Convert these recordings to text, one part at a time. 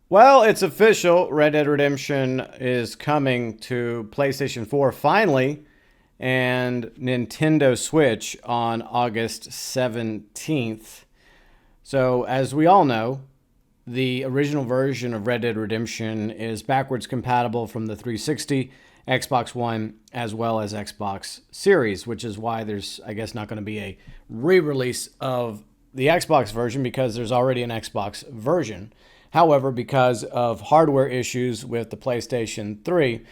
Well, it's official. Red Dead Redemption is coming to PlayStation 4 finally and Nintendo Switch on August 17th. So, as we all know, the original version of Red Dead Redemption is backwards compatible from the 360, Xbox One, as well as Xbox Series, which is why there's, I guess, not going to be a re release of the Xbox version because there's already an Xbox version. However, because of hardware issues with the PlayStation 3,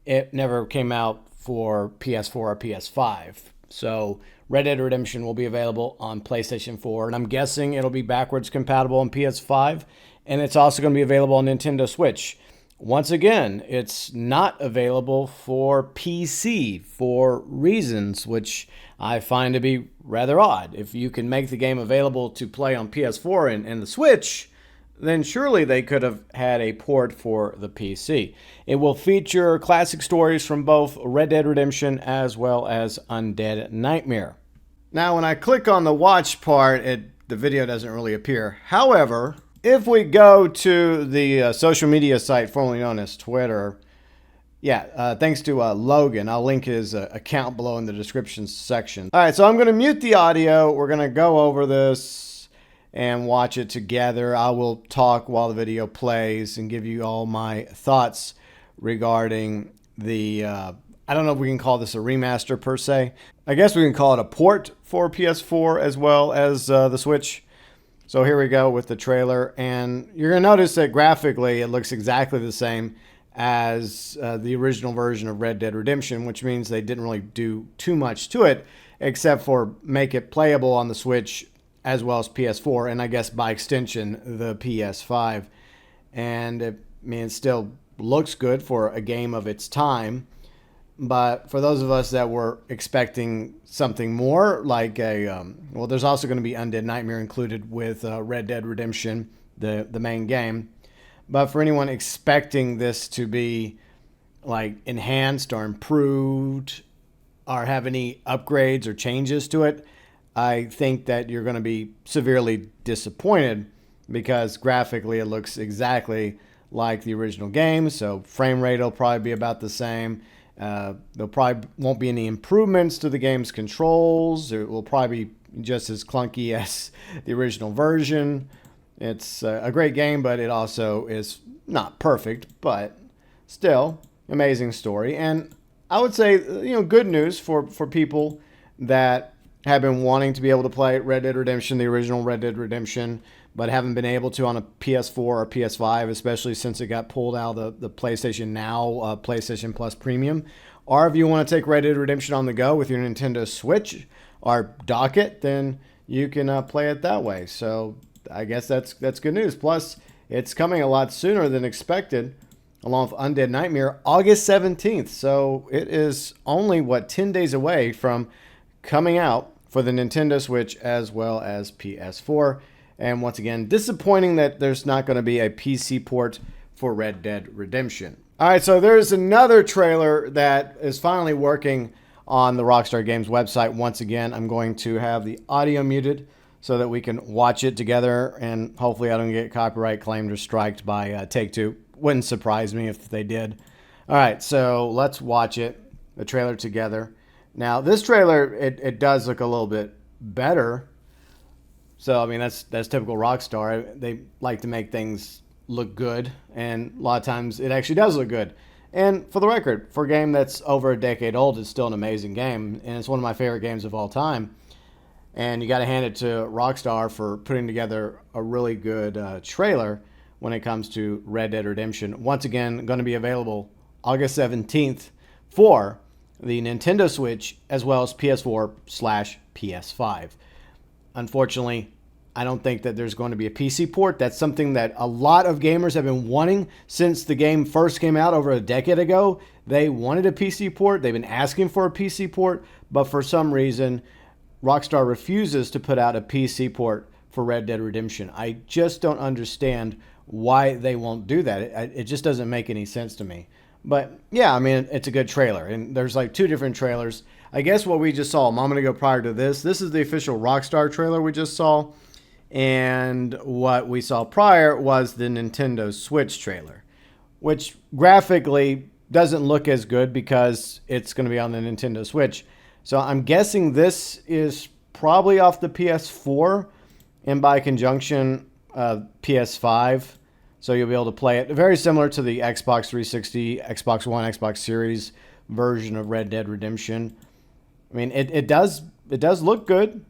it never came out for PS4 or PS5. So Red Dead Redemption will be available on PlayStation 4, and I'm guessing it'll be backwards compatible on PS5, and it's also going to be available on Nintendo Switch. Once again, it's not available for PC for reasons which I find to be rather odd. If you can make the game available to play on PS4 and the Switch, then surely they could have had a port for the PC. It will feature classic stories from both Red Dead Redemption as well as Undead Nightmare. Now, when I click on the watch part, the video doesn't really appear. However, if we go to the social media site formerly known as Twitter, thanks to Logan. I'll link his account below in the description section. All right, so I'm going to mute the audio. We're going to go over this and watch it together. I will talk while the video plays and give you all my thoughts regarding the, I don't know if we can call this a remaster per se. I guess we can call it a port for PS4 as well as the Switch. So here we go with the trailer, and you're going to notice that graphically it looks exactly the same as the original version of Red Dead Redemption, which means they didn't really do too much to it except for make it playable on the Switch as well as PS4, and I guess by extension, the PS5. And it still looks good for a game of its time. But for those of us that were expecting something more, like there's also going to be Undead Nightmare included with Red Dead Redemption, the main game. But for anyone expecting this to be like enhanced or improved or have any upgrades or changes to it, I think that you're going to be severely disappointed because graphically it looks exactly like the original game. So frame rate will probably be about the same. There probably won't be any improvements to the game's controls. It will probably be just as clunky as the original version. It's a great game, but it also is not perfect, but still amazing story. And I would say, good news for people that have been wanting to be able to play Red Dead Redemption, the original Red Dead Redemption, but haven't been able to on a PS4 or PS5, especially since it got pulled out of the PlayStation Now, PlayStation Plus Premium. Or if you want to take Red Dead Redemption on the go with your Nintendo Switch or dock it, then you can play it that way. So I guess that's good news. Plus, it's coming a lot sooner than expected, along with Undead Nightmare, August 17th. So it is only, 10 days away from coming out for the Nintendo Switch as well as PS4. And once again, disappointing that there's not going to be a PC port for Red Dead Redemption. All right, so there's another trailer that is finally working on the Rockstar Games website. Once again, I'm going to have the audio muted so that we can watch it together, and hopefully I don't get copyright claimed or striked by Take-Two. Wouldn't surprise me if they did. All right, so let's watch it, the trailer together. Now, this trailer, it does look a little bit better. So, that's typical Rockstar. They like to make things look good, and a lot of times it actually does look good. And for the record, for a game that's over a decade old, it's still an amazing game, and it's one of my favorite games of all time. And you got to hand it to Rockstar for putting together a really good trailer when it comes to Red Dead Redemption. Once again, going to be available August 17th for the Nintendo Switch as well as PS4/PS5. Unfortunately, I don't think that there's going to be a PC port. That's something that a lot of gamers have been wanting since the game first came out over a decade ago. They wanted a PC port. They've been asking for a PC port, but for some reason, Rockstar refuses to put out a PC port for Red Dead Redemption. I just don't understand why they won't do that. It just doesn't make any sense to me. But yeah, it's a good trailer, and there's like two different trailers. I guess what we just saw a moment ago prior to this is the official Rockstar trailer we just saw. And what we saw prior was the Nintendo Switch trailer, which graphically doesn't look as good because it's going to be on the Nintendo Switch. So I'm guessing this is probably off the PS4 and by conjunction PS5. So you'll be able to play it very similar to the Xbox 360, Xbox One, Xbox Series version of Red Dead Redemption. I mean, it does look good,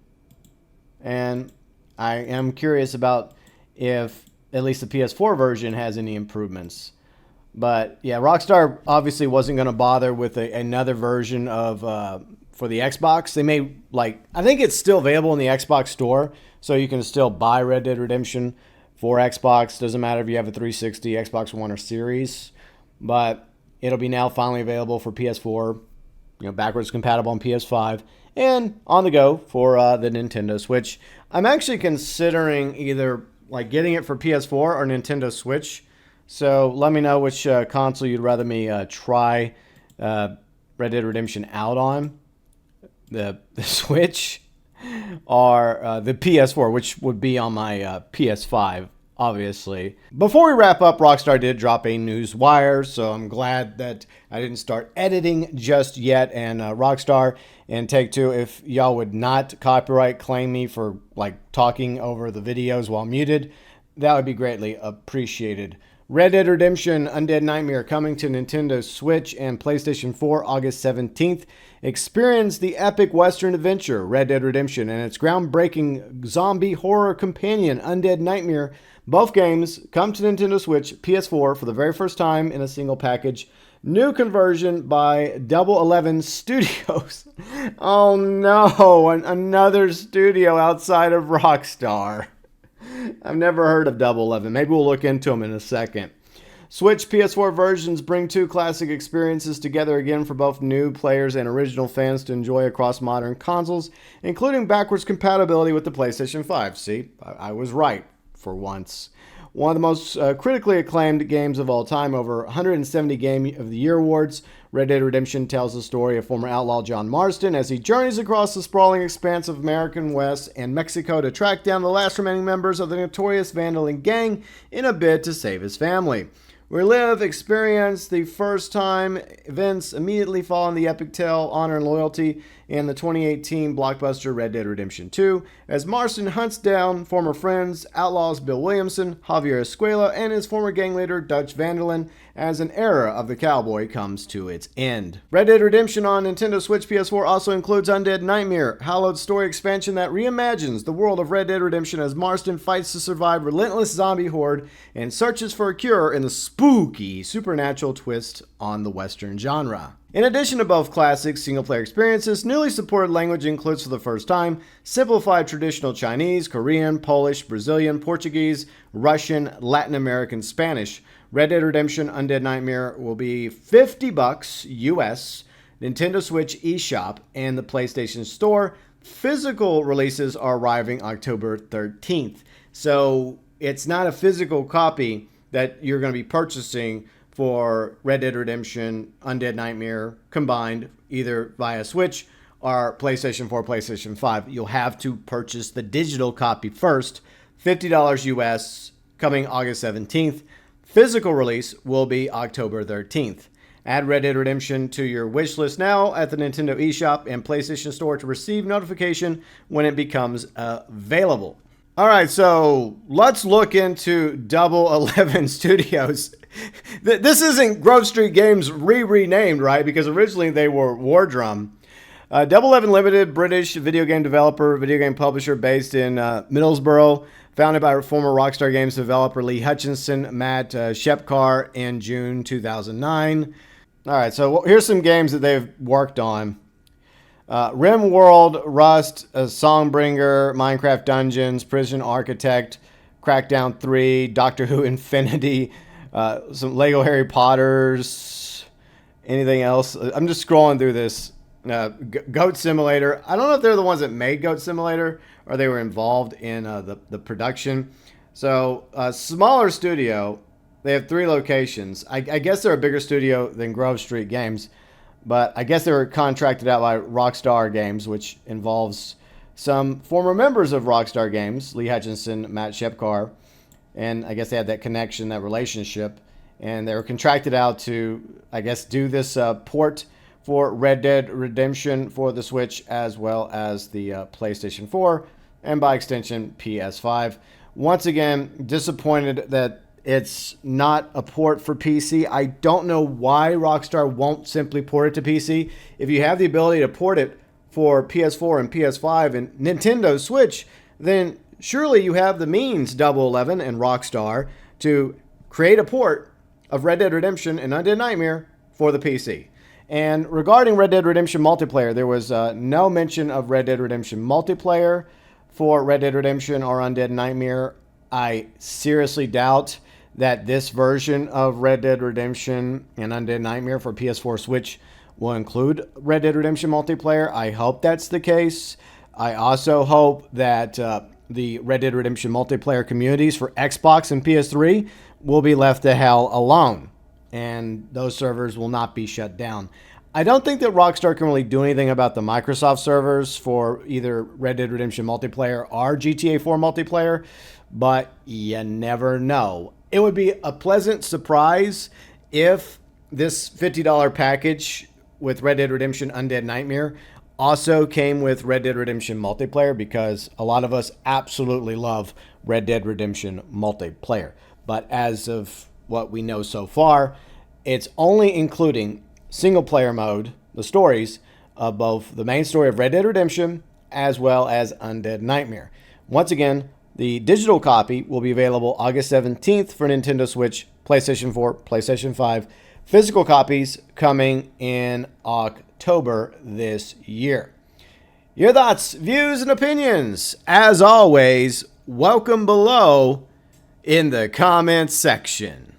and I am curious about if at least the PS4 version has any improvements. But yeah, Rockstar obviously wasn't going to bother with another version of for the Xbox. They may I think it's still available in the Xbox store, so you can still buy Red Dead Redemption for Xbox. Doesn't matter if you have a 360, Xbox One, or Series, but it'll be now finally available for PS4. Backwards compatible on PS5 and on the go for the Nintendo Switch. I'm actually considering either getting it for PS4 or Nintendo Switch. So let me know which console you'd rather me try Red Dead Redemption out on, the Switch or the PS4, which would be on my PS5. Obviously. Before we wrap up, Rockstar did drop a news wire, so I'm glad that I didn't start editing just yet. And Rockstar and Take-Two, if y'all would not copyright claim me for talking over the videos while muted, that would be greatly appreciated. Red Dead Redemption Undead Nightmare coming to Nintendo Switch and PlayStation 4 August 17th. Experience the epic Western adventure, Red Dead Redemption, and its groundbreaking zombie horror companion, Undead Nightmare. Both games come to Nintendo Switch, PS4 for the very first time in a single package. New conversion by Double 11 Studios. Oh no, another studio outside of Rockstar. I've never heard of Double 11. Maybe we'll look into them in a second. Switch PS4 versions bring two classic experiences together again for both new players and original fans to enjoy across modern consoles, including backwards compatibility with the PlayStation 5. See, I was right for once. One of the most critically acclaimed games of all time, over 170 Game of the Year awards, Red Dead Redemption tells the story of former outlaw John Marston as he journeys across the sprawling expanse of American West and Mexico to track down the last remaining members of the notorious Vandal gang in a bid to save his family. Relive, experience the first-time events immediately following the epic tale, honor, and loyalty in the 2018 blockbuster Red Dead Redemption 2, as Marston hunts down former friends, outlaws Bill Williamson, Javier Escuela, and his former gang leader Dutch Vanderlyn, as an era of the cowboy comes to its end. Red Dead Redemption on Nintendo Switch PS4 also includes Undead Nightmare, hallowed story expansion that reimagines the world of Red Dead Redemption as Marston fights to survive relentless zombie horde and searches for a cure in the spooky supernatural twist on the Western genre. In addition to both classic single-player experiences, newly supported language includes for the first time simplified traditional Chinese, Korean, Polish, Brazilian, Portuguese, Russian, Latin American, Spanish. Red Dead Redemption Undead Nightmare will be $50 US, Nintendo Switch eShop, and the PlayStation Store. Physical releases are arriving October 13th. So it's not a physical copy that you're going to be purchasing for Red Dead Redemption Undead Nightmare combined, either via Switch or PlayStation 4, PlayStation 5. You'll have to purchase the digital copy first, $50 US, coming August 17th. Physical release will be October 13th. Add Red Dead Redemption to your wish list now at the Nintendo eShop and PlayStation Store to receive notification when it becomes available. All right, so let's look into Double 11 Studios. This isn't Grove Street Games renamed, right? Because originally they were War Drum. Double 11 Limited, British video game developer, video game publisher based in Middlesbrough, founded by former Rockstar Games developer Lee Hutchinson, Matt Shepkar in June 2009. All right, so here's some games that they've worked on. RimWorld, Rust, Songbringer, Minecraft Dungeons, Prison Architect, Crackdown 3, Doctor Who Infinity, some Lego Harry Potters, anything else. I'm just scrolling through this. Goat Simulator. I don't know if they're the ones that made Goat Simulator or they were involved in the production. So, smaller studio. They have 3 locations. I guess they're a bigger studio than Grove Street Games, but I guess they were contracted out by Rockstar Games, which involves some former members of Rockstar Games, Lee Hutchinson, Matt Shepkar, and I guess they had that connection, that relationship, and they were contracted out to, I guess, do this port for Red Dead Redemption for the Switch, as well as the PlayStation 4, and by extension, PS5. Once again, disappointed that it's not a port for PC. I don't know why Rockstar won't simply port it to PC. If you have the ability to port it for PS4 and PS5 and Nintendo Switch, then surely you have the means, Double 11 and Rockstar, to create a port of Red Dead Redemption and Undead Nightmare for the PC. And regarding Red Dead Redemption multiplayer, there was no mention of Red Dead Redemption multiplayer for Red Dead Redemption or Undead Nightmare. I seriously doubt that this version of Red Dead Redemption and Undead Nightmare for PS4 Switch will include Red Dead Redemption multiplayer. I hope that's the case. I also hope that the Red Dead Redemption multiplayer communities for Xbox and PS3 will be left the hell alone, and those servers will not be shut down. I don't think that Rockstar can really do anything about the Microsoft servers for either Red Dead Redemption multiplayer or GTA 4 multiplayer, but you never know. It would be a pleasant surprise if this $50 package with Red Dead Redemption Undead Nightmare also came with Red Dead Redemption multiplayer, because a lot of us absolutely love Red Dead Redemption multiplayer. But as of what we know so far, it's only including single player mode, the stories of both the main story of Red Dead Redemption as well as Undead Nightmare. Once again, the digital copy will be available August 17th for Nintendo Switch, PlayStation 4, PlayStation 5. Physical copies coming in October this year. Your thoughts, views, and opinions, as always, welcome below in the comments section.